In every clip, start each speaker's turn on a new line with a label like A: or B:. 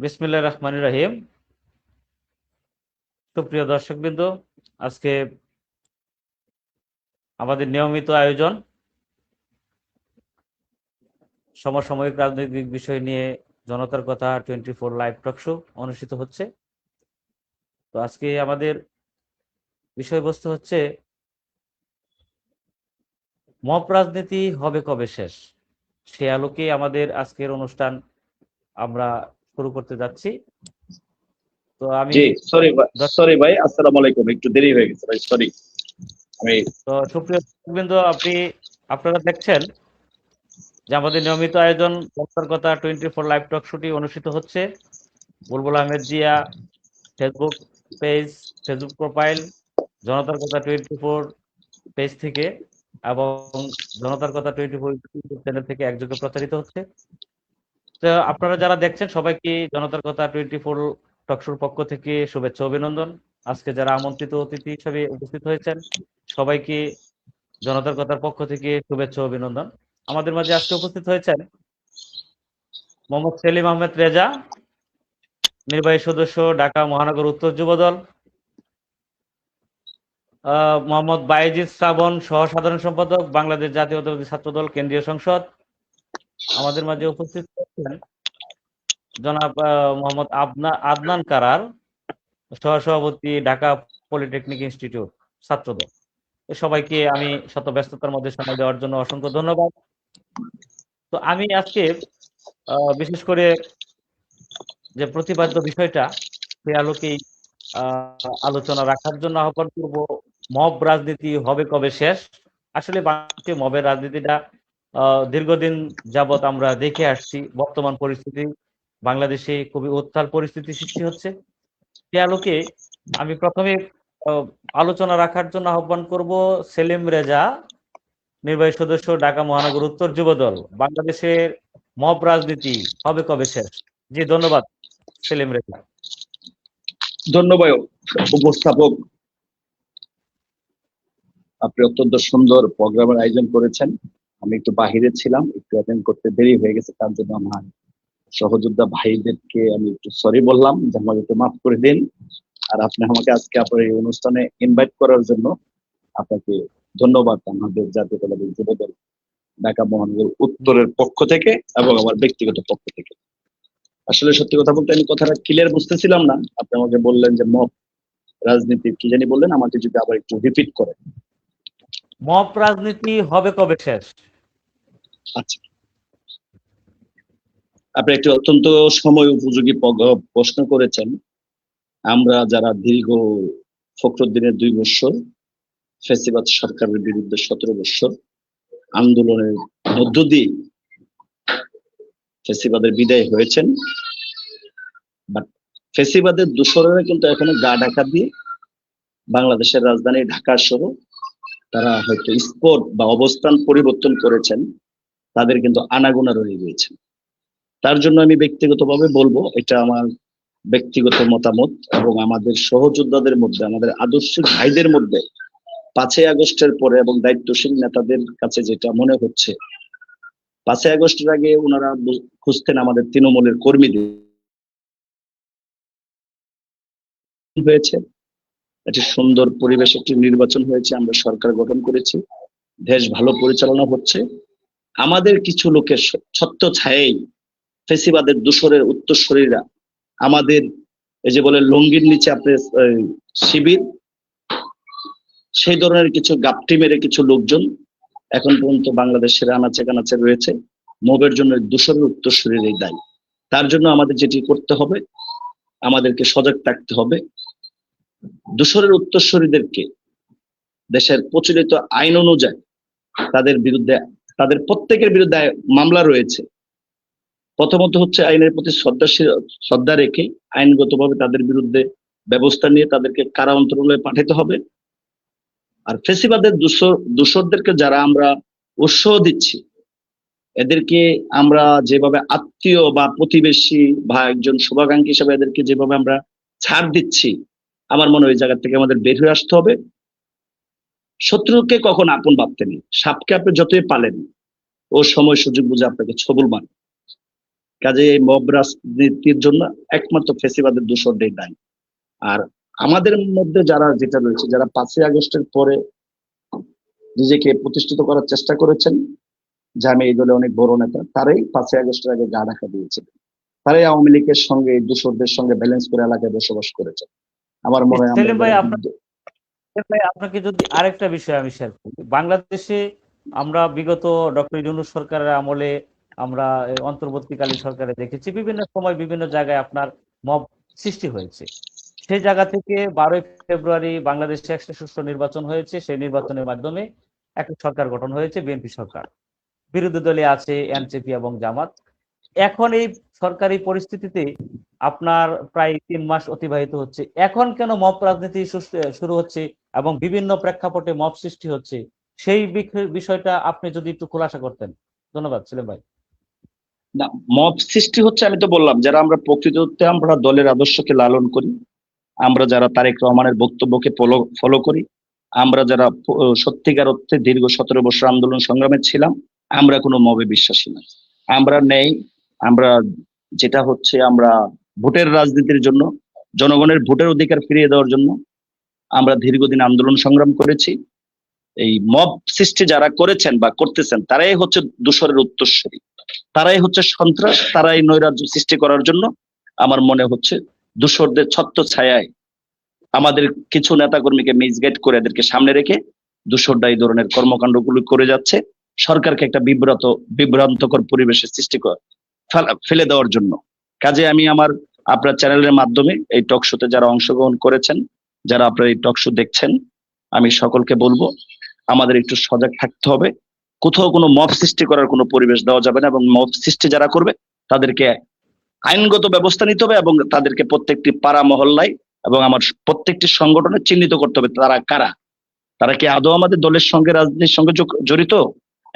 A: বিসমিল্লাহির রহমানির রহিম। সুপ্রিয় দর্শকবৃন্দ, আজকে আমাদের নিয়মিত আয়োজন সমসাময়িক রাজনৈতিক বিষয় নিয়ে জনতার কথা 24 লাইভ টক শো অনুষ্ঠিত হচ্ছে। তো আজকে আমাদের বিষয়বস্তু হচ্ছে মব রাজনীতি হবে কবে শেষ। সে আলোকে আমাদের আজকের অনুষ্ঠান আমরা শুরু করতে যাচ্ছি। তো আমি
B: জি সরি ভাই, আসসালামু আলাইকুম, একটু দেরি হয়ে গেছে ভাই, সরি। আমি
A: তো সুপ্রিয় দর্শকবৃন্দ, আপনারা দেখছেন যে আমাদের নিয়মিত আয়োজন জনতার কথা 24 লাইভ টক শোটি অনুষ্ঠিত হচ্ছে। Bulbul Ahmed Zia Facebook page, Facebook profile, জনতার কথা 24 পেজ থেকে এবং জনতার কথা 24 ইউটিউব চ্যানেল থেকে একযোগে প্রচারিত হচ্ছে। তো আপনারা যারা দেখছেন সবাইকে জনতার কথা 24 টকশোর পক্ষ থেকে শুভেচ্ছা অভিনন্দন। আজকে যারা আমন্ত্রিত অতিথি হিসেবে উপস্থিত হয়েছেন সবাইকে জনতার কথার পক্ষ থেকে শুভেচ্ছা অভিনন্দন। আমাদের মাঝে আজকে উপস্থিত হয়েছেন মোহাম্মদ সেলিম আহমেদ রেজা, নির্বাহী সদস্য, ঢাকা মহানগর উত্তর যুবদল। মোহাম্মদ বাইজিদ শ্রাবণ, সহ সাধারণ সম্পাদক, বাংলাদেশ জাতীয়তাবাদী ছাত্রদল, কেন্দ্রীয় সংসদ। আমাদের মাঝে উপস্থিত হয়েছেন জনাব মোহাম্মদ আদনান কারার, সহসভাপতি, ঢাকা পলিটেকনিক ইনস্টিটিউট ছাত্রদল। সবাইকে আমি শত ব্যস্ততার মধ্যে সময় দেওয়ার জন্য অসংখ্য ধন্যবাদ। তো আমি আজকে বিশেষ করে যে প্রতিপাদ্য বিষয়টা সে আলোকেই আলোচনা রাখার জন্য আহ্বান করব। মব রাজনীতি হবে কবে শেষ। আসলে বাংলাদেশে মবের রাজনীতিটা দীর্ঘদিন যাবৎ আমরা দেখে আসছি। বর্তমান পরিস্থিতি বাংলাদেশে খুবই উত্তাল পরিস্থিতি সৃষ্টি হচ্ছে। সে আলোকে আমি প্রথমে আলোচনা রাখার জন্য আহ্বান করব সেলিম রেজা, নির্বাহী সদস্য, ঢাকা মহানগর উত্তর যুবদল। বাংলাদেশের মব রাজনীতি হবে কবে শেষ? জি, ধন্যবাদ সেলিম রেজা।
B: ধন্যবাদ উপস্থাপক, আপনি অত্যন্ত সুন্দর প্রোগ্রামের আয়োজন করেছেন। আমি একটু বাহিরে ছিলাম, একটু অ্যাটেন্ড করতে দেরি হয়ে গেছে, তার জন্য আমার সহযোদ্ধা ভাইদেরকে আমি একটু সরি বললাম, যে আমাকে একটু মাফ করে দিন। আর আপনি আমাকে আজকে আপনার এই অনুষ্ঠানে ইনভাইট করার জন্য আপনাকে ধন্যবাদ আমাদের জাতীয়তাবাদী যুবদল ঢাকা মহানগর উত্তরের পক্ষ থেকে এবং আমার ব্যক্তিগত পক্ষ থেকে। আসলে সত্যি কথা বলতে আমি কথাটা ক্লিয়ার বুঝতেছিলাম না। আপনি আমাকে বললেন যে মব রাজনীতি কি জানি বললেন, আমাকে যদি আবার একটু রিপিট করেন।
A: মব রাজনীতি হবে কবে শেষ?
B: আচ্ছা, আপনি একটি অত্যন্ত সময় উপযোগী প্রশ্ন করেছেন। আমরা যারা দীর্ঘ ফখরুদ্দিনের 2 বছর, ফ্যাসিবাদ সরকারের বিরুদ্ধে 17 বছর আন্দোলনের মধ্য দিয়ে ফ্যাসিবাদের বিদায় হয়েছেন, বাট ফ্যাসিবাদের দোসরেরা কিন্তু এখনো গা ঢাকা দিয়ে বাংলাদেশের রাজধানী ঢাকা সহ তারা হয়তো স্পট বা অবস্থান পরিবর্তন করেছেন, তাদের কিন্তু আনাগোনা রয়ে গিয়েছে। তার জন্য আমি ব্যক্তিগতভাবে বলবো, এটা আমার ব্যক্তিগত মতামত এবং আমাদের সহযোদ্ধাদের মধ্যে, আমাদের আদর্শিক ভাইদের মধ্যে 5ই আগস্টের পরে এবং দায়িত্বশীল নেতাদের কাছে যেটা মনে হচ্ছে, 5ই আগস্টের আগে ওনারা খুঁজতেন আমাদের তৃণমূলের কর্মীদের। হয়েছে একটি সুন্দর পরিবেশ, একটি নির্বাচন হয়েছে, আমরা সরকার গঠন করেছি, দেশ ভালো পরিচালনা হচ্ছে। আমাদের কিছু লোকের ছত্র ছায়েই ফেসিবাদের দূষরের উত্তরসূরিরা আমাদের এই যে বলে লঙ্গির নিচে আপনার শিবির, সেই ধরনের কিছু গাপটি মেরে কিছু লোকজন এখন পর্যন্ত বাংলাদেশের আনাচে কানাচে রয়েছে। মবের জন্য দূষরের উত্তরসূরির এই দায়ী। তার জন্য আমাদের যেটি করতে হবে, আমাদেরকে সজাগ থাকতে হবে। দূষরের উত্তরসূরিদেরকে দেশের প্রচলিত আইন অনুযায়ী তাদের বিরুদ্ধে, তাদের প্রত্যেকের বিরুদ্ধে মামলা রয়েছে। প্রথমত হচ্ছে আইনের প্রতি শ্রদ্ধা রেখে আইনগতভাবে তাদের বিরুদ্ধে ব্যবস্থা নিয়ে তাদেরকে কারা অন্তরালে পাঠাতে হবে। আর ফেসিবাদের দূষরদেরকে যারা আমরা উৎসাহ দিচ্ছি, এদেরকে আমরা যেভাবে আত্মীয় বা প্রতিবেশী বা একজন শুভাকাঙ্ক্ষী হিসেবে এদেরকে যেভাবে আমরা ছাড় দিচ্ছি, আমার মনে হয় ওই জায়গা থেকে আমাদের বের হয়ে আসতে হবে। শত্রুকে কখন আপন ভাবতে নেই, সাপকে আপনি যতই পালেন ও সময় সুযোগ বুঝে আপনাকে ছবল মারে। কাজে এই মব রাজনীতির জন্য একমাত্র ফেসিবাদের দোষরটাই দায়ী। আর আমাদের মধ্যে যারা যেটা রয়েছে, যারা 5ই আগস্টের পরে নিজেকে প্রতিষ্ঠিত করার চেষ্টা করেছেন যে আমি এই দলে অনেক বড় নেতা, তারাই 5ই আগস্টের আগে গা ঢাকা দিয়েছে, তারাই আওয়ামী লীগের সঙ্গে দূষরদের সঙ্গে ব্যালেন্স করে এলাকায় বসবাস করেছে। আমার মনে হয় আমরা
A: সেলিম ভাই আপনাকে যদি আরেকটা বিষয় আমি শেয়ার করি, বাংলাদেশে আমরা বিগত ডক্টর ইউনূস সরকারের আমলে আমরা অন্তর্বর্তীকালীন সরকারে দেখেছি বিভিন্ন সময় বিভিন্ন জায়গায় আপনার মব সৃষ্টি হয়েছে। সেই জায়গা থেকে 12ই ফেব্রুয়ারি বাংলাদেশে একটা সুষ্ঠু নির্বাচন হয়েছে। সেই নির্বাচনের মাধ্যমে একটা সরকার গঠন হয়েছে, বিএনপি সরকার। বিরোধী দলে আছে এনসিপি এবং জামাত। এখন এই সরকারি পরিস্থিতিতে আপনার প্রায় 3 মাস অতিবাহিত হচ্ছে, এখন কেন মব রাজনীতি শুরু হচ্ছে এবং বিভিন্ন প্রেক্ষাপটে মব সৃষ্টি হচ্ছে, সেই বিষয়টা আপনি যদি একটু খোলাসা করতেন। ধন্যবাদ সেলিম ভাই।
B: না, মব সৃষ্টি হচ্ছে আমি তো বললাম, যারা আমরা প্রকৃততে আমরা দলের আদর্শকে লালন করি, আমরা যারা তারেক রহমানের বক্তব্যকে ফলো করি, আমরা যারা সত্যিকার অর্থে দীর্ঘ 17 বছর আন্দোলন সংগ্রামে ছিলাম, আমরা কোনো মবে বিশ্বাসী না। আমরা নেই, আমরা যেটা হচ্ছে আমরা ভোটের রাজনীতির জন্য, জনগণের ভোটের অধিকার ফিরিয়ে দেওয়ার জন্য আমরা দীর্ঘদিন আন্দোলন সংগ্রাম করেছি। এই মব সৃষ্টি যারা করেছেন বা করতেছেন, তারাই হচ্ছে দূষরের উত্তরসূরি, তারাই হচ্ছে সন্ত্রাস, তারাই নৈরাজ্য সৃষ্টি করার জন্য আমার মনে হচ্ছে দূষরদের ছত্র ছায়ায় আমাদের কিছু নেতাকর্মীকে মিসগাইড করে এদেরকে সামনে রেখে দূষররা এই ধরনের কর্মকাণ্ডগুলো করে যাচ্ছে, সরকারকে একটা বিভ্রান্তকর পরিবেশের সৃষ্টি ফেলে দেওয়ার জন্য। কাজে আমি আপনার চ্যানেলের মাধ্যমে এই টক শোতে যারা অংশগ্রহণ করেছেন, যারা আপনার এই টক শো দেখছেন, আমি সকলকে বলবো আমাদের একটু সজাগ থাকতে হবে। কোথাও কোনো মব সৃষ্টি করার কোনো পরিবেশ দেওয়া যাবে না, এবং মব সৃষ্টি যারা করবে তাদেরকে আইনগত ব্যবস্থা নিতে হবে, এবং তাদেরকে প্রত্যেকটি পাড়া মহল্লায় এবং আমার প্রত্যেকটি সংগঠনে চিহ্নিত করতে হবে তারা কারা, তারা কি আদৌ আমাদের দলের সঙ্গে রাজনীতির সঙ্গে জড়িত।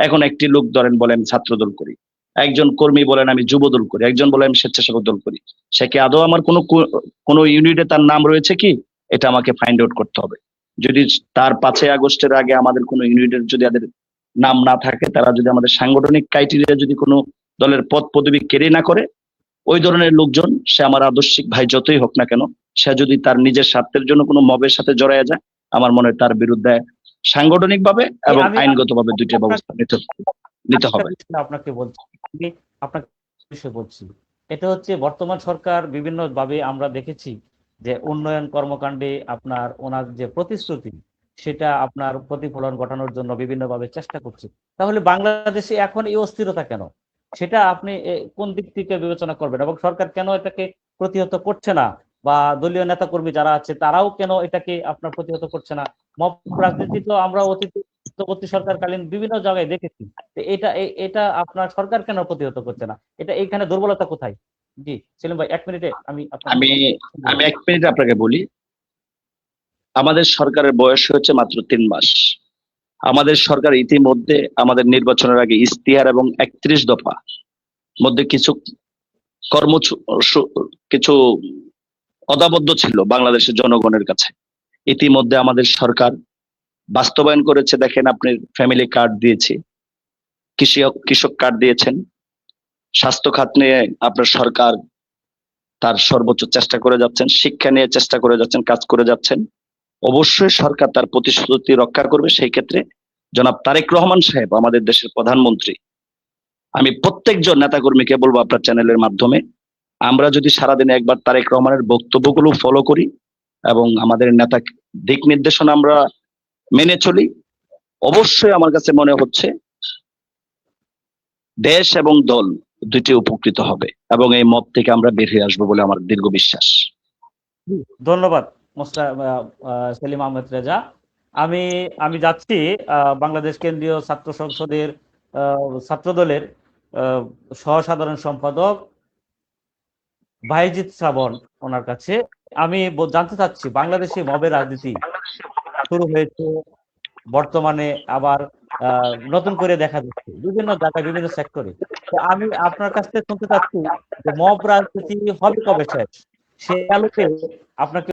B: এখন একটি লোক ধরেন বলেন ছাত্র দল করি, একজন কর্মী বলেন আমি যুব দল করি, একজন বলেন আমি স্বেচ্ছাসেবক দল করি, সে কি আদৌ আমার কোনো ইউনিটে তার নাম রয়েছে কি, এটা আমাকে ফাইন্ড আউট করতে হবে। যদি তার 5ই আগস্টের আগে আমাদের কোনো ইউনিটের যদি তাদের নাম না থাকে, তারা যদি আমাদের সাংগঠনিক ক্রাইটেরিয়া যদি কোনো দলের পদ পদবি কেড়ে না করে, ওই ধরনের লোকজন, সে আমার আদর্শিক ভাই যতই হোক না কেন, সে যদি তার নিজের স্বার্থের জন্য কোনো মবের সাথে জড়ায় যায়, আমার মনে হয় তার বিরুদ্ধে সাংগঠনিক ভাবে এবং আইনগত ভাবে দুইটা ব্যবস্থা নিতে হবে।
A: আপনাকে বলছি, আমি আপনাকে বিষয় বলছি, এটা হচ্ছে বর্তমান সরকার বিভিন্ন ভাবে আমরা দেখেছি যে উন্নয়ন কর্মকাণ্ডে আপনার ওনার যে প্রতিশ্রুতি, সেটা আপনার প্রতিফলন ঘটানোর জন্য বিভিন্নভাবে চেষ্টা করছে। তাহলে বাংলাদেশে এখন এই অস্থিরতা কেন, সেটা আপনি কোন দিক থেকে বিবেচনা করবেন, এবং সরকার কেন এটাকে প্রতিহত করছে না, বা দলীয় নেতাকর্মী যারা আছে তারাও কেন এটাকে আপনার প্রতিহত করছে না? মব রাজনীতি তো আমরা অতীতবর্তী সরকারকালীন বিভিন্ন জায়গায় দেখেছি। এটা আপনার সরকার কেন প্রতিহত করছে না? এটা এইখানে দুর্বলতা কোথায়? জি সেলিম ভাই, 1 মিনিটে আমি
B: 1 মিনিট আপনাকে বলি। আমাদের সরকারের বয়স হচ্ছে মাত্র 3 মাস। আমাদের সরকার ইতিমধ্যে আমাদের নির্বাচনের আগে ইশতেহার এবং 31 দফা মধ্যে কিছু কিছু অদাবদ্ধ ছিল বাংলাদেশের জনগণের কাছে, ইতিমধ্যে আমাদের সরকার বাস্তবায়ন করেছে। দেখেন, আপনি ফ্যামিলি কার্ড দিয়েছে, কৃষক কার্ড দিয়েছেন, স্বাস্থ্য খাত নিয়ে আপনার সরকার তার সর্বোচ্চ চেষ্টা করে যাচ্ছেন, শিক্ষা নিয়ে চেষ্টা করে যাচ্ছেন, কাজ করে যাচ্ছেন। অবশ্যই সরকার তার প্রতিশ্রুতি রক্ষা করবে। সেই ক্ষেত্রে জনাব তারেক রহমান সাহেব আমাদের দেশের প্রধানমন্ত্রী, আমি প্রত্যেকজন নেতাকর্মীকে বলবো আপনার চ্যানেলের মাধ্যমে, আমরা যদি সারাদিনে একবার তারেক রহমানের বক্তব্যগুলো ফলো করি এবং আমাদের নেতা দিক নির্দেশনা আমরা মেনে চলি, অবশ্যই আমার কাছে মনে হচ্ছে দেশ এবং দল দুটি উপকৃত হবে এবং এই মত থেকে আমরা বের হয়ে আসবো বলে আমার দীর্ঘ বিশ্বাস।
A: ধন্যবাদ সেলিম আহমেদ রেজা। আমি যাচ্ছি বাংলাদেশ কেন্দ্রীয় ছাত্র সংসদের ছাত্রদলের সহসাধারণ সম্পাদক বাইজিদ শ্রাবণ ওনার কাছে। আমি জানতে চাচ্ছি, বাংলাদেশে মবের রাজনীতি শুরু হয়েছে, বর্তমানে আবার নতুন করে দেখা যাচ্ছে বিভিন্ন জায়গায় বিভিন্ন সেক্টরে। আমি আপনার কাছ থেকে শুনতে চাচ্ছি যে মব রাজনীতি হবে কবে শেষ, সে আলোকে আপনাকে